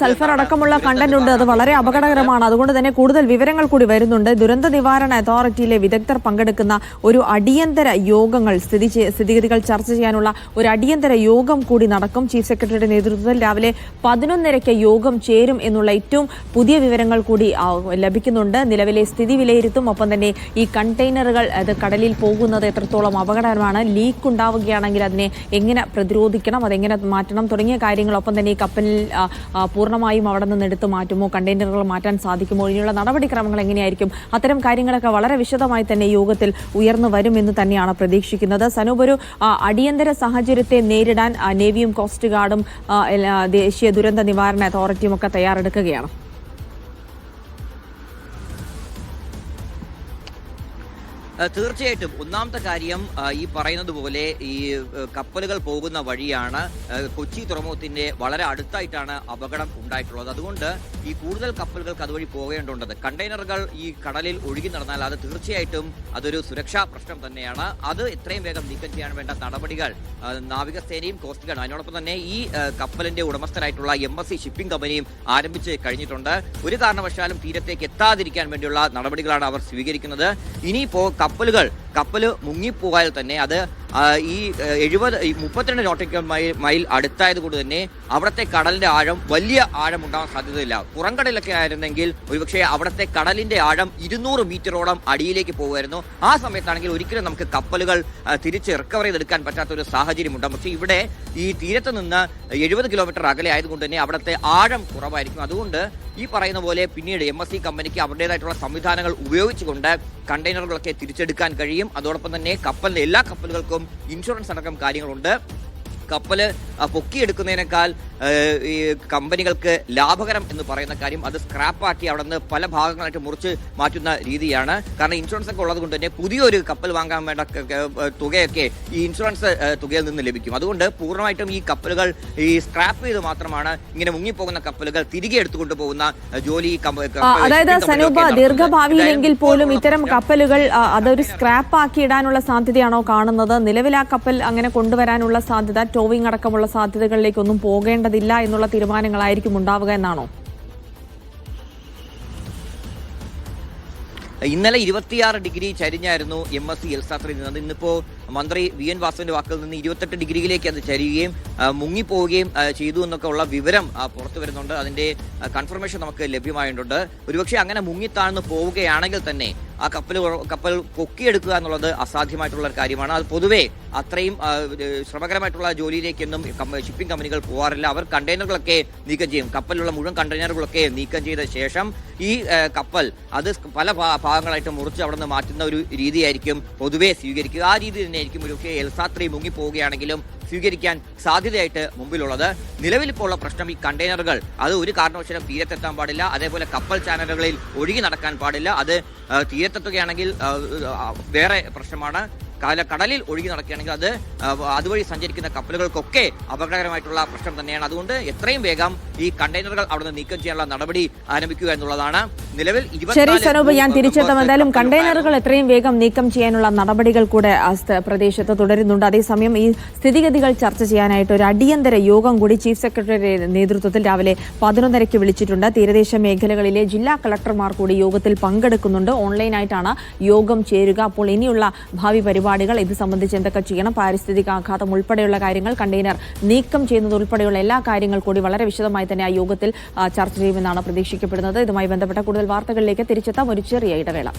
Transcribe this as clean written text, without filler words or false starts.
Sulphur അടക്കമുള്ള content ഉണ്ട്. അത് വളരെ അപകടകരമാണ്. അതുകൊണ്ട് തന്നെ കൂടുതൽ വിവരങ്ങൾ കൂടി വരുന്നുണ്ട്. ദുരന്ത നിവാരണ അതോറിറ്റിയിലെ വിദഗ്ധർ പങ്കെടുക്കുന്ന ഒരു അടിയന്തര യോഗങ്ങൾ സ്ഥിതിഗതികൾ ചർച്ച ചെയ്യാനുള്ള ഒരു അടിയന്തര യോഗം കൂടി നടക്കും. ചീഫ് സെക്രട്ടറിയുടെ നേതൃത്വത്തിൽ രാവിലെ 11:30 യോഗം ചേരും എന്നുള്ള ഏറ്റവും പുതിയ വിവരങ്ങൾ കൂടി ലഭിക്കുന്നുണ്ട്. നിലവിലെ സ്ഥിതി വിലയിരുത്തും. ഒപ്പം തന്നെ ഈ കണ്ടെയ്നറുകൾ അത് കടലിൽ പോകുന്നത് എത്രത്തോളം അപകടകരമാണ്, ലീക്ക് ഉണ്ടാവുകയാണെങ്കിൽ അതിനെ എങ്ങനെ പ്രതിരോധിക്കണം, അതെങ്ങനെ മാറ്റണം തുടങ്ങിയ കാര്യങ്ങൾ, ഒപ്പം തന്നെ ഈ കപ്പലിൽ പൂർണ്ണമായും അവിടെ നിന്ന് എടുത്തു മാറ്റുമോ, കണ്ടെയ്നറുകൾ മാറ്റാൻ സാധിക്കുമോ, ഇനിയുള്ള നടപടിക്രമങ്ങൾ എങ്ങനെയായിരിക്കും, അത്തരം കാര്യങ്ങളൊക്കെ വളരെ വിശദമായി തന്നെ യോഗത്തിൽ ഉയർന്നു വരുമെന്ന് തന്നെയാണ് പ്രതീക്ഷിക്കുന്നത്. സനൂപ്, ഒരു അടിയന്തര സാഹചര്യത്തെ നേരിടാൻ നേവിയും കോസ്റ്റ് ഗാർഡും ദേശീയ ദുരന്ത നിവാരണ അതോറിറ്റിയും ഒക്കെ തയ്യാറെടുക്കുകയാണ്. തീർച്ചയായിട്ടും ഒന്നാമത്തെ കാര്യം ഈ പറയുന്നത് പോലെ ഈ കപ്പലുകൾ പോകുന്ന വഴിയാണ്. കൊച്ചി തുറമുഖത്തിന്റെ വളരെ അടുത്തായിട്ടാണ് അപകടം ഉണ്ടായിട്ടുള്ളത്. അതുകൊണ്ട് ഈ കൂടുതൽ കപ്പലുകൾക്ക് അതുവഴി പോകേണ്ടതുണ്ട്. കണ്ടെയ്നറുകൾ ഈ കടലിൽ ഒഴുകി നടന്നാൽ അത് തീർച്ചയായിട്ടും അതൊരു സുരക്ഷാ പ്രശ്നം തന്നെയാണ്. അത് എത്രയും വേഗം നീക്കം ചെയ്യാൻ വേണ്ട നടപടികൾ നാവികസേനയും കോസ്റ്റ് ഗാർഡും അതിനോടൊപ്പം തന്നെ ഈ കപ്പലിന്റെ ഉടമസ്ഥരായിട്ടുള്ള MSC ഷിപ്പിംഗ് കമ്പനിയും ആരംഭിച്ച് കഴിഞ്ഞിട്ടുണ്ട്. ഒരു കാരണവശാലും തീരത്തേക്ക് എത്താതിരിക്കാൻ വേണ്ടിയുള്ള നടപടികളാണ് അവർ സ്വീകരിക്കുന്നത്. ഇനിയിപ്പോ കപ്പല് മുങ്ങിപ്പോയാൽ തന്നെ അത് ഈ 32 നോട്ടിക്കൽ മൈൽ അടുത്തായത് കൊണ്ട് തന്നെ അവിടുത്തെ കടലിന്റെ ആഴം വലിയ ആഴം ഉണ്ടാവാൻ സാധ്യതയില്ല. പുറംകടലൊക്കെ ആയിരുന്നെങ്കിൽ ഒരുപക്ഷെ അവിടുത്തെ കടലിന്റെ ആഴം 200 മീറ്ററോളം അടിയിലേക്ക് പോകുമായിരുന്നു. ആ സമയത്താണെങ്കിൽ ഒരിക്കലും നമുക്ക് കപ്പലുകൾ തിരിച്ച് റിക്കവർ ചെയ്തെടുക്കാൻ പറ്റാത്ത ഒരു സാഹചര്യമുണ്ടാകും. പക്ഷേ ഇവിടെ ഈ തീരത്ത് നിന്ന് 70 കിലോമീറ്റർ അകലെ ആയതുകൊണ്ട് തന്നെ അവിടുത്തെ ആഴം കുറവായിരിക്കും. അതുകൊണ്ട് ഈ പറയുന്ന പോലെ പിന്നീട് MSC കമ്പനിക്ക് അവരുടേതായിട്ടുള്ള സംവിധാനങ്ങൾ ഉപയോഗിച്ചുകൊണ്ട് കണ്ടെയ്നറുകളൊക്കെ തിരിച്ചെടുക്കാൻ കഴിയും. അതോടൊപ്പം തന്നെ കപ്പലിന്റെ എല്ലാ കപ്പലുകൾക്കും ഇൻഷുറൻസ് അടക്കം കാര്യങ്ങളുണ്ട്. കപ്പല് പൊക്കിയെടുക്കുന്നതിനേക്കാൾ ഈ കമ്പനികൾക്ക് ലാഭകരം എന്ന് പറയുന്ന കാര്യം അത് സ്ക്രാപ്പാക്കി അവിടെ നിന്ന് പല ഭാഗങ്ങളായിട്ട് മുറിച്ച് മാറ്റുന്ന രീതിയാണ്. കാരണം ഇൻഷുറൻസ് ഒക്കെ ഉള്ളത് കൊണ്ട് തന്നെ പുതിയൊരു കപ്പൽ വാങ്ങാൻ വേണ്ട തുകയൊക്കെ ഈ ഇൻഷുറൻസ് തുകയിൽ നിന്ന് ലഭിക്കും. അതുകൊണ്ട് പൂർണ്ണമായിട്ടും ഈ കപ്പലുകൾ ഈ സ്ക്രാപ്പ് ചെയ്ത് മാത്രമാണ് ഇങ്ങനെ മുങ്ങിപ്പോകുന്ന കപ്പലുകൾ തിരികെ എടുത്തുകൊണ്ട് പോകുന്ന ജോലി. അതായത് സനൂപ്, ദീർഘഭാവിയിലെങ്കിൽ പോലും ഇത്തരം കപ്പലുകൾ അതൊരു സ്ക്രാപ്പ് ആക്കി ഇടാനുള്ള സാധ്യതയാണോ കാണുന്നത്? നിലവിൽ ആ കപ്പൽ അങ്ങനെ കൊണ്ടുവരാനുള്ള സാധ്യത, ടോവിംഗ് അടക്കമുള്ള സാധ്യതകളിലേക്കൊന്നും പോകേണ്ടതില്ല എന്നുള്ള തീരുമാനങ്ങളായിരിക്കും ഉണ്ടാവുക എന്നാണോ? ഇന്നലെ 26 ഡിഗ്രി ചരിഞ്ഞായിരുന്നു MSC എൽസാത്രി നിന്നത്. ഇന്നിപ്പോ മന്ത്രി VN വാസുവിന്റെ വാക്കിൽ നിന്ന് 28 ഡിഗ്രിയിലേക്ക് അത് ചരിയുകയും മുങ്ങിപ്പോവുകയും ചെയ്തു എന്നൊക്കെ ഉള്ള വിവരം പുറത്തു വരുന്നുണ്ട്. അതിന്റെ കൺഫർമേഷൻ നമുക്ക് ലഭ്യമായിട്ടുണ്ട്. ഒരുപക്ഷെ അങ്ങനെ മുങ്ങിത്താഴ്ന്നു പോവുകയാണെങ്കിൽ തന്നെ ആ കപ്പൽ പൊക്കിയെടുക്കുക എന്നുള്ളത് അസാധ്യമായിട്ടുള്ള ഒരു കാര്യമാണ്. അത് പൊതുവേ അത്രയും ശ്രമകരമായിട്ടുള്ള ജോലിയിലേക്കൊന്നും ഷിപ്പിംഗ് കമ്പനികൾ പോകാറില്ല. അവർ കണ്ടെയ്നറുകളൊക്കെ നീക്കം ചെയ്യും. കപ്പലിലുള്ള മുഴുവൻ കണ്ടെയ്നറുകളൊക്കെ നീക്കം ചെയ്ത ശേഷം ഈ കപ്പൽ അത് പല ഭാഗങ്ങളായിട്ട് മുറിച്ച് അവിടെ നിന്ന് മാറ്റുന്ന ഒരു രീതിയായിരിക്കും പൊതുവേ സ്വീകരിക്കുക. ആ രീതി തന്നെയായിരിക്കും ഒരുപക്ഷെ എൽസാത്രി മുങ്ങിപ്പോവുകയാണെങ്കിലും സ്വീകരിക്കാൻ സാധ്യതയായിട്ട് മുമ്പിലുള്ളത്. നിലവിലിപ്പോൾ ഉള്ള പ്രശ്നം ഈ കണ്ടെയ്നറുകൾ അത് ഒരു കാരണവശാലും തീരത്തെത്താൻ പാടില്ല. അതേപോലെ കപ്പൽ ചാനലുകളിൽ ഒഴുകി നടക്കാൻ പാടില്ല. അത് തീരത്തെത്തുകയാണെങ്കിൽ വേറെ പ്രശ്നമാണ്. കടലിൽ ഒഴുകി നടക്കുകയാണെങ്കിൽ അത് അതുവഴി സഞ്ചരിക്കുന്ന കപ്പലുകൾക്കൊക്കെ അപകടകരമായിട്ടുള്ള പ്രശ്നം തന്നെയാണ്. അതുകൊണ്ട് എത്രയും വേഗം ഈ കണ്ടെയ്നറുകൾ അവിടെ നീക്കം ചെയ്യാനുള്ള നടപടി ആരംഭിക്കുക എന്നുള്ളതാണ്. നിലവിൽ ഞാൻ തിരിച്ചെത്താം. എന്തായാലും കണ്ടെയ്നറുകൾ എത്രയും വേഗം നീക്കം ചെയ്യാനുള്ള നടപടികൾ കൂടെ പ്രദേശത്ത് തുടരുന്നുണ്ട്. അതേസമയം ഈ സ്ഥിതിഗതികൾ ചർച്ച ചെയ്യാനായിട്ട് ഒരു അടിയന്തര യോഗം കൂടി ചീഫ് സെക്രട്ടറിയുടെ നേതൃത്വത്തിൽ രാവിലെ 11:30 വിളിച്ചിട്ടുണ്ട്. തീരദേശ മേഖലകളിലെ ജില്ലാ കളക്ടർമാർ കൂടി യോഗത്തിൽ പങ്കെടുക്കുന്നുണ്ട്. ഓൺലൈനായിട്ടാണ് യോഗം ചേരുക. അപ്പോൾ ഇനിയുള്ള ഭാവി പരിപാടികൾ ഇത് സംബന്ധിച്ച് എന്തൊക്കെ ചെയ്യണം, പാരിസ്ഥിതിക ആഘാതം ഉൾപ്പെടെയുള്ള കാര്യങ്ങൾ, കണ്ടെയ്നർ നീക്കം ചെയ്യുന്നത് ഉൾപ്പെടെയുള്ള എല്ലാ കാര്യങ്ങൾ കൂടി വളരെ വിശദമായി തന്നെ ആ യോഗത്തിൽ ചർച്ച ചെയ്യുമെന്നാണ് പ്രതീക്ഷിക്കപ്പെടുന്നത്. ഇതുമായി ബന്ധപ്പെട്ട കൂടുതൽ വാർത്തകളിലേക്ക് തിരിച്ചെത്താം ഒരു ചെറിയ ഇടവേള.